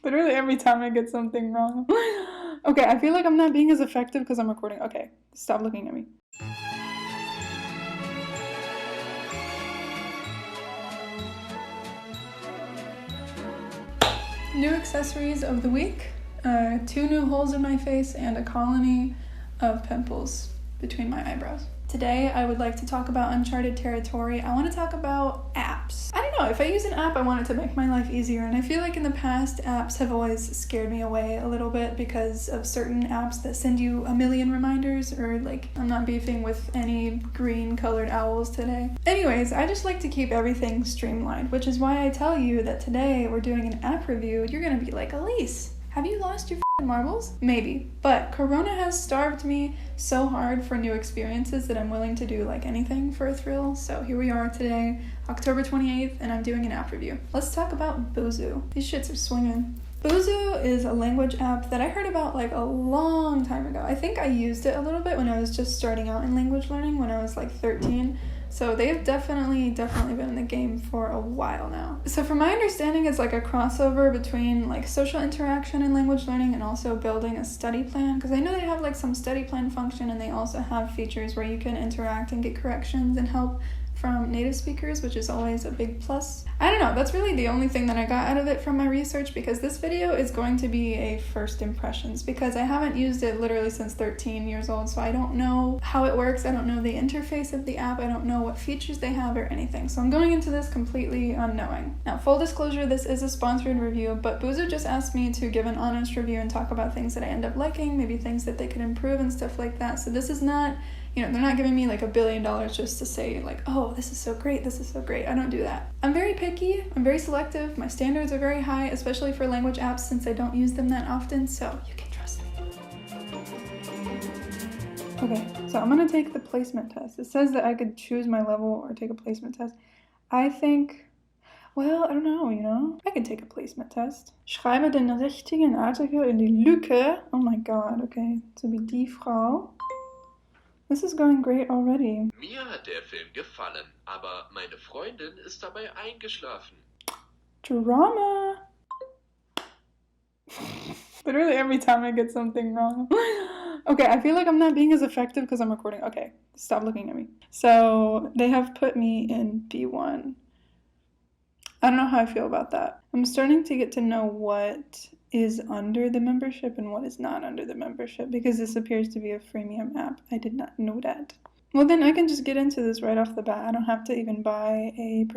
Literally every time I get something wrong. Okay, I feel like I'm not being as effective because I'm recording. Okay, stop looking at me. New accessories of the week. 2 new holes in my face and a colony of pimples between my eyebrows. Today, I would like to talk about uncharted territory. I want to talk about apps. I don't know, if I use an app, I want it to make my life easier. And I feel like in the past, apps have always scared me away a little bit because of certain apps that send you a million reminders, or like, I'm not beefing with any green colored owls today. Anyways, I just like to keep everything streamlined, which is why I tell you that today we're doing an app review. You're gonna be like, Elysse, have you lost your marbles? Maybe, but Corona has starved me so hard for new experiences that I'm willing to do like anything for a thrill. So here we are today, October 28th, and I'm doing an app review. Let's talk about Busuu. These shits are swinging. Busuu is a language app that I heard about like a long time ago. I think I used it a little bit when I was just starting out in language learning when I was like 13. So they've definitely been in the game for a while now. So from my understanding, it's like a crossover between like social interaction and language learning and also building a study plan. Because I know they have like some study plan function, and they also have features where you can interact and get corrections and help from native speakers, which is always a big plus. I don't know, that's really the only thing that I got out of it from my research, because this video is going to be a first impressions, because I haven't used it literally since 13 years old, so I don't know how it works, I don't know the interface of the app, I don't know what features they have or anything, so I'm going into this completely unknowing. Now, full disclosure, this is a sponsored review, but Busuu just asked me to give an honest review and talk about things that I end up liking, maybe things that they could improve and stuff like that, so this is not, they're not giving me like $1 billion just to say like, oh, this is so great, this is so great. I don't do that. I'm very picky, I'm very selective, my standards are very high, especially for language apps since I don't use them that often, so you can trust me. Okay, so I'm gonna take the placement test. It says that I could choose my level or take a placement test. I think, well, I don't know, I can take a placement test. Schreibe den richtigen Artikel in die Lücke. Oh my god, okay, so wie die Frau. This is going great already. Mir hat der Film gefallen, aber meine Freundin ist dabei eingeschlafen. Drama! Literally every time I get something wrong. Okay, I feel like I'm not being as effective because I'm recording. Okay, stop looking at me. So they have put me in B1. I don't know how I feel about that. I'm starting to get to know what is under the membership and what is not under the membership, because this appears to be a freemium app. I did not know that. Well, then I can just get into this right off the bat. I don't have to even buy a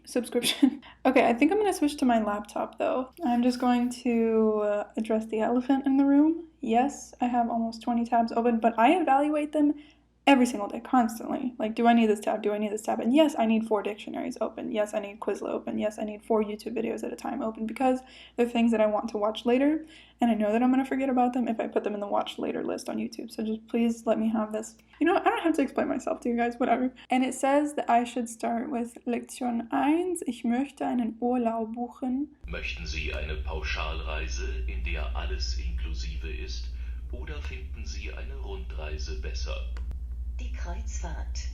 subscription. Okay, I think I'm going to switch to my laptop though. I'm just going to address the elephant in the room. Yes, I have almost 20 tabs open, but I evaluate them every single day, constantly. Like, do I need this tab? Do I need this tab? And yes, I need 4 dictionaries open. Yes, I need Quizlet open. Yes, I need 4 YouTube videos at a time open, because they're things that I want to watch later, and I know that I'm going to forget about them if I put them in the watch later list on YouTube. So just please let me have this. I don't have to explain myself to you guys, whatever. And it says that I should start with Lektion 1. Ich möchte einen Urlaub buchen. Möchten Sie eine Pauschalreise, in der alles inklusive ist, oder finden Sie eine Rundreise besser? Die Kreuzfahrt.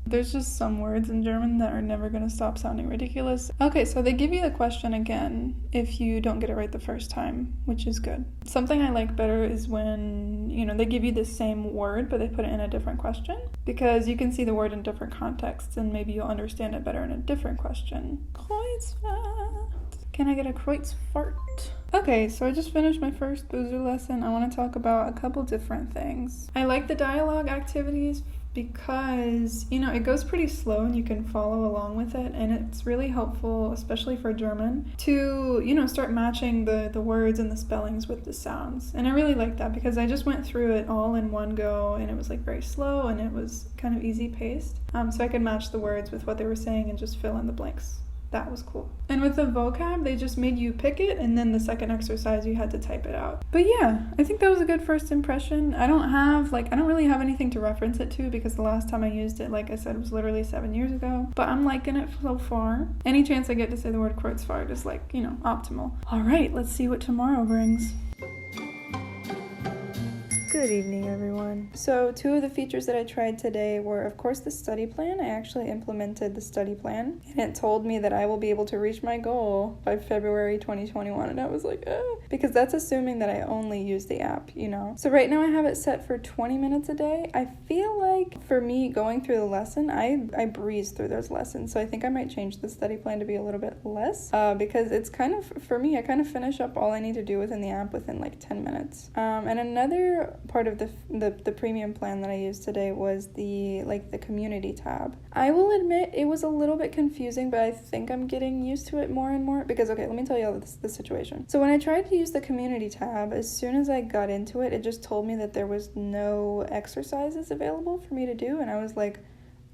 There's just some words in German that are never going to stop sounding ridiculous. Okay, so they give you the question again if you don't get it right the first time, which is good. Something I like better is when, they give you the same word, but they put it in a different question, because you can see the word in different contexts, and maybe you'll understand it better in a different question. Kreuzfahrt. Can I get a Kreuzfahrt? Okay, so I just finished my first Busuu lesson. I want to talk about a couple different things. I like the dialogue activities because, it goes pretty slow and you can follow along with it, and it's really helpful, especially for German, to, start matching the words and the spellings with the sounds. And I really like that because I just went through it all in one go, and it was like very slow and it was kind of easy paced. So I could match the words with what they were saying and just fill in the blanks. That was cool. And with the vocab, they just made you pick it, and then the second exercise you had to type it out. But yeah, I think that was a good first impression. I don't really have anything to reference it to, because the last time I used it, like I said, was literally 7 years ago. But I'm liking it so far. Any chance I get to say the word Kreuzfahrt is optimal. All right, let's see what tomorrow brings. Good evening, everyone. So 2 of the features that I tried today were, of course, the study plan. I actually implemented the study plan, and it told me that I will be able to reach my goal by February 2021, and I was like, because that's assuming that I only use the app, you know? So right now I have it set for 20 minutes a day. I feel like for me going through the lesson, I breeze through those lessons, so I think I might change the study plan to be a little bit less, because it's kind of, for me, I kind of finish up all I need to do within the app within like 10 minutes. And another part of the premium plan that I used today was the community tab. I will admit it was a little bit confusing, but I think I'm getting used to it more and more because, okay, let me tell you all the situation. So when I tried to use the community tab, as soon as I got into it, it just told me that there was no exercises available for me to do, and I was like,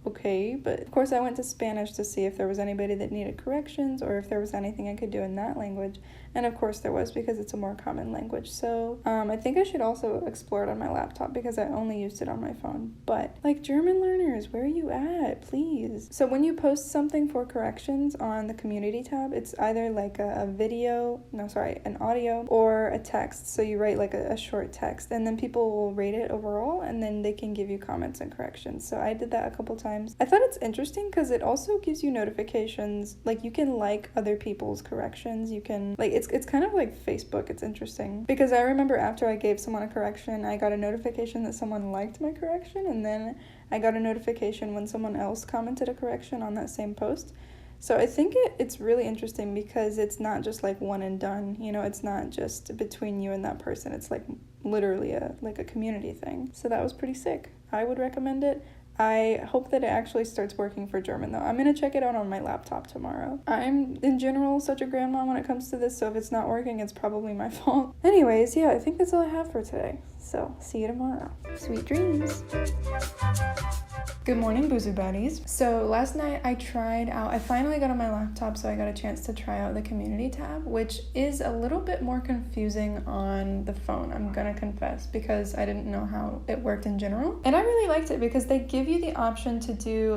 okay, but of course I went to Spanish to see if there was anybody that needed corrections or if there was anything I could do in that language, and of course there was, because it's a more common language. So I think I should also explore it on my laptop because I only used it on my phone. But like, German learners, where are you at, please? So when you post something for corrections on the community tab, it's either like an audio or a text. So you write like a short text, and then people will rate it overall, and then they can give you comments and corrections. So I did that a couple times. I thought it's interesting because it also gives you notifications. Like, you can like other people's corrections. You can, like, it's kind of like Facebook. It's interesting because I remember after I gave someone a correction, I got a notification that someone liked my correction, and then I got a notification when someone else commented a correction on that same post. So I think it's really interesting because it's not just like one and done, you know, it's not just between you and that person. It's like literally a community thing. So that was pretty sick. I would recommend it. I hope that it actually starts working for German, though. I'm going to check it out on my laptop tomorrow. I'm, in general, such a grandma when it comes to this, so if it's not working, it's probably my fault. Anyways, yeah, I think that's all I have for today. So, see you tomorrow. Sweet dreams. Good morning, Busuu baddies. So last night I finally got on my laptop, so I got a chance to try out the community tab, which is a little bit more confusing on the phone, I'm gonna confess, because I didn't know how it worked in general. And I really liked it because they give you the option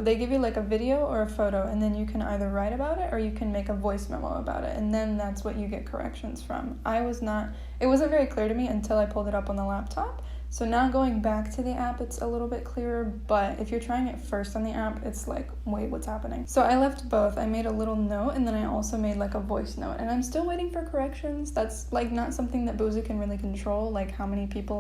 they give you like a video or a photo, and then you can either write about it or you can make a voice memo about it, and then that's what you get corrections from. It wasn't very clear to me until I pulled it up on the laptop. So now going back to the app, it's a little bit clearer, but if you're trying it first on the app, it's like, wait, what's happening? So I left both. I made a little note, and then I also made like a voice note, and I'm still waiting for corrections. That's like not something that Busuu can really control, like how many people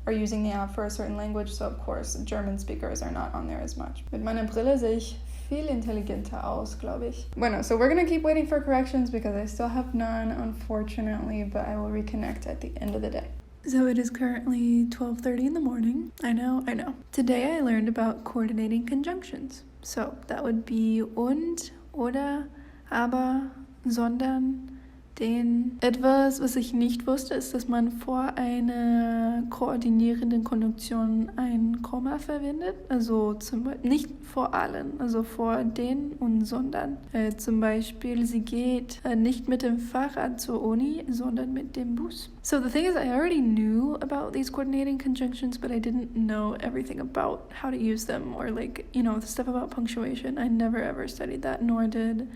are using the app for a certain language. So of course, German speakers are not on there as much. Mit meiner Brille sehe ich viel intelligenter aus, glaube ich. Bueno, so we're gonna keep waiting for corrections because I still have none, unfortunately, but I will reconnect at the end of the day. So it is currently 12:30 in the morning. I know. Today I learned about coordinating conjunctions. So that would be und, oder, aber, sondern, den. Etwas, was ich nicht wusste, ist, dass man vor einer koordinierenden Konjunktion ein Komma verwendet. Also nicht vor allen, also vor den und sondern. Zum Beispiel, sie geht nicht mit dem Fahrrad zur Uni, sondern mit dem Bus. So the thing is, I already knew about these coordinating conjunctions, but I didn't know everything about how to use them, or like, you know, the stuff about punctuation. I never ever studied that, nor did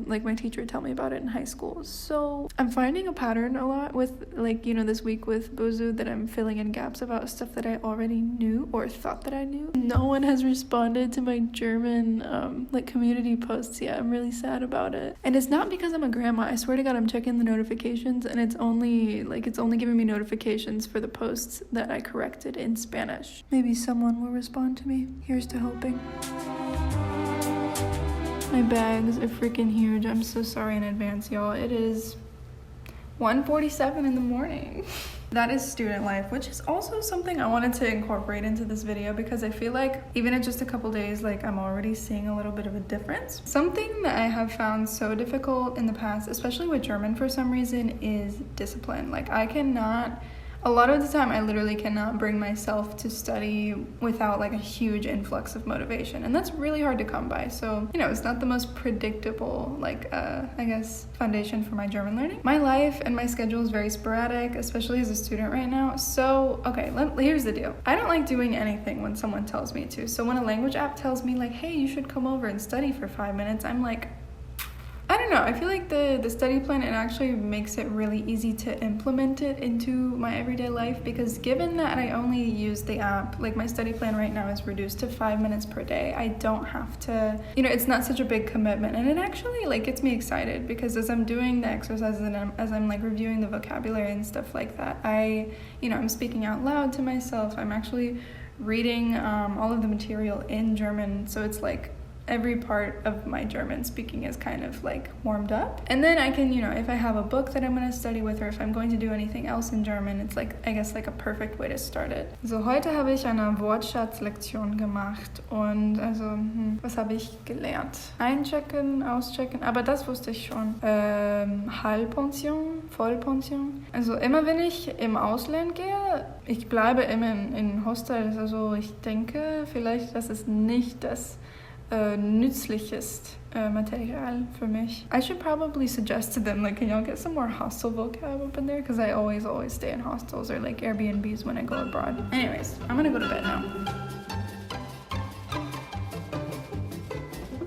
like my teacher tell me about it in high school. So I'm finding a pattern a lot with, like, you know, this week with Busuu, that I'm filling in gaps about stuff that I already knew or thought that I knew. No one has responded to my German like community posts yet. I'm really sad about it. And it's not because I'm a grandma. I swear to God, I'm checking the notifications, and it's only giving me notifications for the posts that I corrected in Spanish. Maybe someone will respond to me. Here's to hoping. My bags are freaking huge. I'm so sorry in advance, y'all. It is 1:47 in the morning. That is student life, which is also something I wanted to incorporate into this video because I feel like even in just a couple days, like, I'm already seeing a little bit of a difference. Something that I have found so difficult in the past, especially with German for some reason, is discipline. Like, a lot of the time I literally cannot bring myself to study without like a huge influx of motivation, and that's really hard to come by. So, you know, it's not the most predictable, like, I guess, foundation for my German learning. My life and my schedule is very sporadic, especially as a student right now. So, okay, here's the deal. I don't like doing anything when someone tells me to. So when a language app tells me like, hey, you should come over and study for 5 minutes, I'm like, I don't know, I feel like the study plan, it actually makes it really easy to implement it into my everyday life, because given that I only use the app, like my study plan right now is reduced to 5 minutes per day, I don't have to, it's not such a big commitment, and it actually like gets me excited, because as I'm doing the exercises and as I'm like reviewing the vocabulary and stuff like that, I'm speaking out loud to myself. I'm actually reading all of the material in German, so it's like every part of my German speaking is kind of like warmed up. And then I can, if I have a book that I'm going to study with, or if I'm going to do anything else in German, it's like, I guess, like a perfect way to start it. So, heute habe ich eine Wortschatzlektion gemacht und also, was habe ich gelernt? Einchecken, auschecken, aber das wusste ich schon. Halbpension, Vollpension. Also immer wenn ich im Ausland gehe, ich bleibe immer in Hostels, also ich denke vielleicht, das ist nicht das nützlichst Material für mich. I should probably suggest to them, like, can y'all get some more hostel vocab up in there? Because I always stay in hostels or like Airbnbs when I go abroad. Anyways, I'm gonna go to bed now.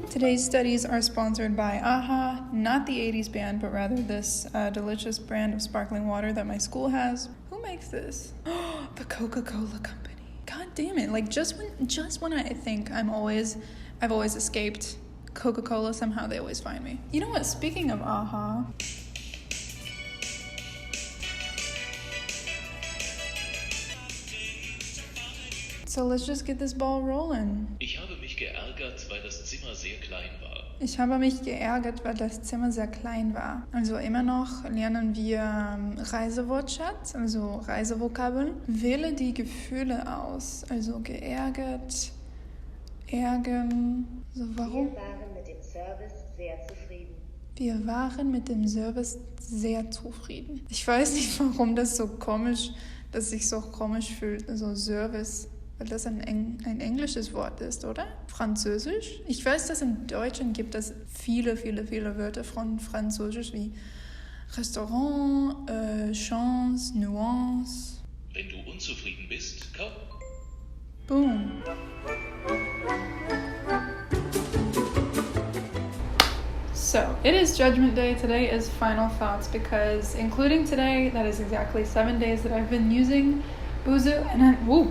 Today's studies are sponsored by AHA, not the 80s band, but rather this delicious brand of sparkling water that my school has. Who makes this? The Coca-Cola company. God damn it. Like, just when I think I've always escaped Coca-Cola, somehow they always find me. You know what? Speaking of AHA, so let's just get this ball rolling. Ich habe mich geärgert, weil das Zimmer sehr klein war. Ich habe mich geärgert, weil das Zimmer sehr klein war. Also immer noch lernen wir Reisewortschatz, also Reisevokabeln. Wähle die Gefühle aus, also geärgert, ärgern. So, warum? Wir waren mit dem Service sehr zufrieden. Wir waren mit dem Service sehr zufrieden. Ich weiß nicht, warum das sich so komisch fühlt, also Service. Weil das ein englisches Wort ist, oder? Französisch? Ich weiß, dass im Deutschen gibt es viele Wörter von Französisch wie Restaurant, Chance, Nuance. Wenn du unzufrieden bist, komm. Boom. So, it is Judgment Day. Today is Final Thoughts, because including today, that is exactly 7 days that I've been using Busuu, and woo,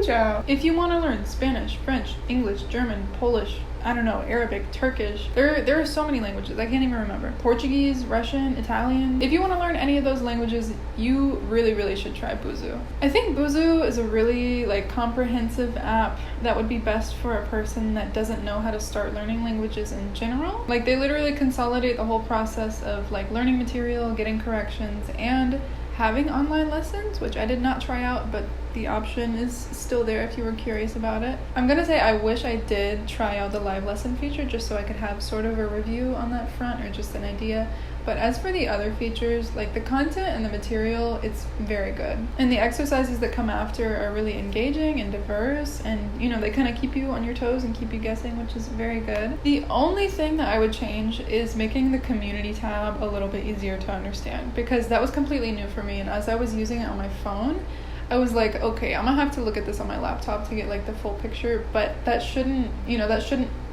ciao. If you want to learn Spanish, French, English, German, Polish, I don't know, Arabic, Turkish, there are so many languages, I can't even remember. Portuguese, Russian, Italian. If you want to learn any of those languages, you really should try Busuu. I think Busuu is a really comprehensive app that would be best for a person that doesn't know how to start learning languages in general. They literally consolidate the whole process of learning material, getting corrections, and having online lessons, which I did not try out, but the option is still there if you were curious about it. I'm gonna say I wish I did try out the live lesson feature just so I could have sort of a review on that front, or just an idea. But as for the other features, the content and the material, it's very good. And the exercises that come after are really engaging and diverse, and they kind of keep you on your toes and keep you guessing, which is very good. The only thing that I would change is making the community tab a little bit easier to understand, because that was completely new for me, and as I was using it on my phone, I was like, okay, I'm gonna have to look at this on my laptop to get the full picture, but that shouldn't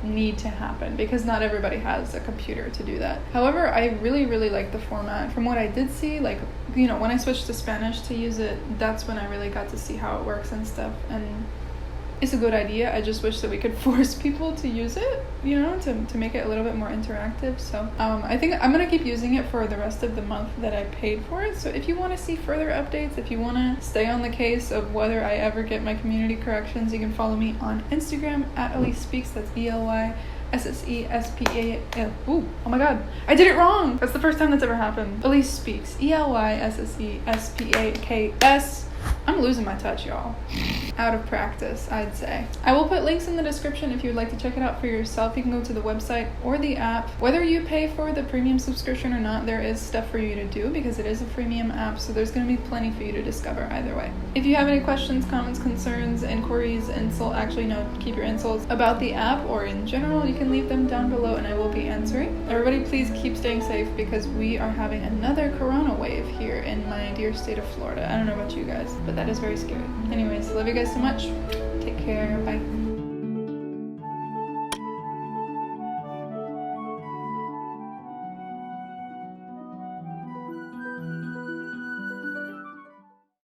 need to happen, because not everybody has a computer to do that. However, I really like the format. From what I did see, when I switched to Spanish to use it, that's when I really got to see how it works and stuff, and it's a good idea. I just wish that we could force people to use it, to make it a little bit more interactive. So I think I'm going to keep using it for the rest of the month that I paid for it. So if you want to see further updates, if you want to stay on the case of whether I ever get my community corrections, you can follow me on Instagram at Elysse Speaks. That's ELYSSESPA. Ooh, oh my god, I did it wrong. That's the first time that's ever happened. Elysse Speaks. ELYSSESPAKS. I'm losing my touch, y'all. Out of practice, I'd say. I will put links in the description if you would like to check it out for yourself. You can go to the website or the app. Whether you pay for the premium subscription or not, there is stuff for you to do, because it is a freemium app, so there's going to be plenty for you to discover either way. If you have any questions, comments, concerns, inquiries, keep your insults about the app or in general, you can leave them down below and I will be answering. Everybody please keep staying safe, because we are having another corona wave here in my dear state of Florida. I don't know about you guys, but that is very scary. Anyways, love you guys so much. Take care. Bye.